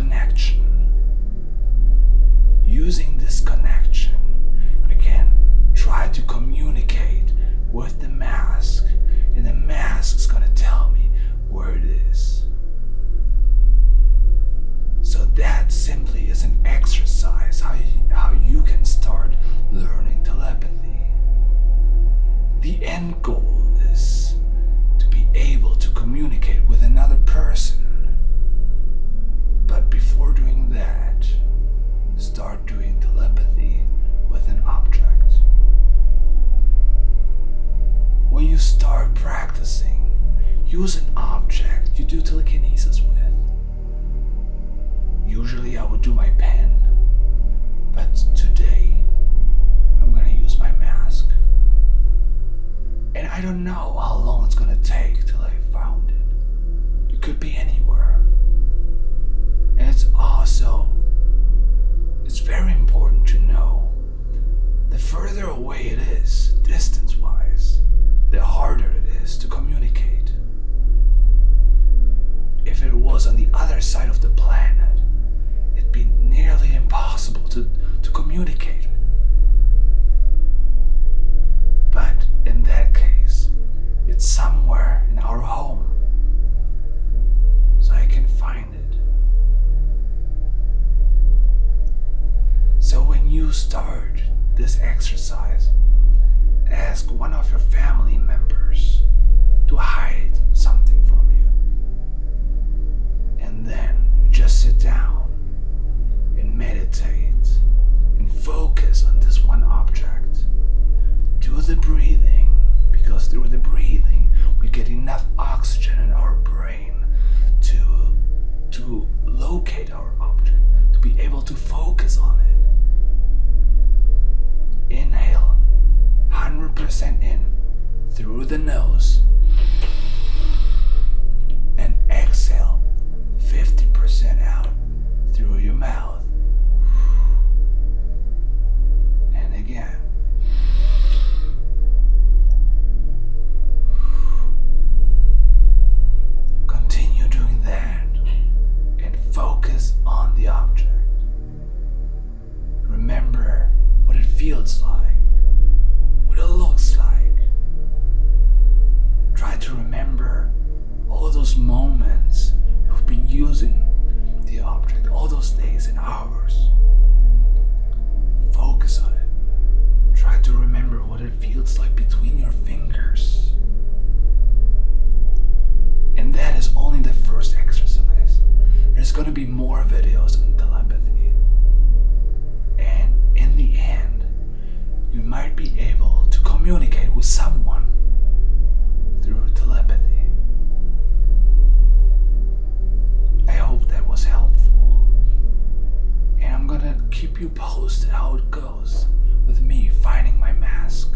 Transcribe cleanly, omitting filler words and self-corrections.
connection. Using this connection, I can try to communicate with the mask, and the mask is gonna tell me where it is. So that simply is an exercise how you can start learning telepathy. The end goal is to be able to communicate with another person. But before doing that, start doing telepathy with an object. When you start practicing, use an object you do telekinesis with. Usually I would do my pen, but today I'm gonna use my mask. And I don't know how long it's gonna take till I found it. It could be anywhere. And it's very important to know the further away it is, distance-wise, the harder it is to communicate. If it was on the other side of the planet, it'd be nearly impossible to communicate. But in that case, it's somewhere in our home, so I can find it. So when you start this exercise, ask one of your family members to hide something from you. And then you just sit down and meditate and focus on this one object. Do the breathing, because through the breathing we get enough oxygen in our brain to locate our object, to be able to focus on it. Inhale 100% in through the nose and exhale 50% out through your mouth. And again. Continue doing that and focus on the object. Remember what it feels like, what it looks like. Try to remember all those moments you've been using the object, all those days and hours. Focus on it. Try to remember what it feels like between your fingers. And that is only the first exercise. There's going to be more videos on telepathy. And in the end, you might be able to communicate with someone through telepathy. I hope that was helpful. And I'm gonna keep you posted how it goes with me finding my mask.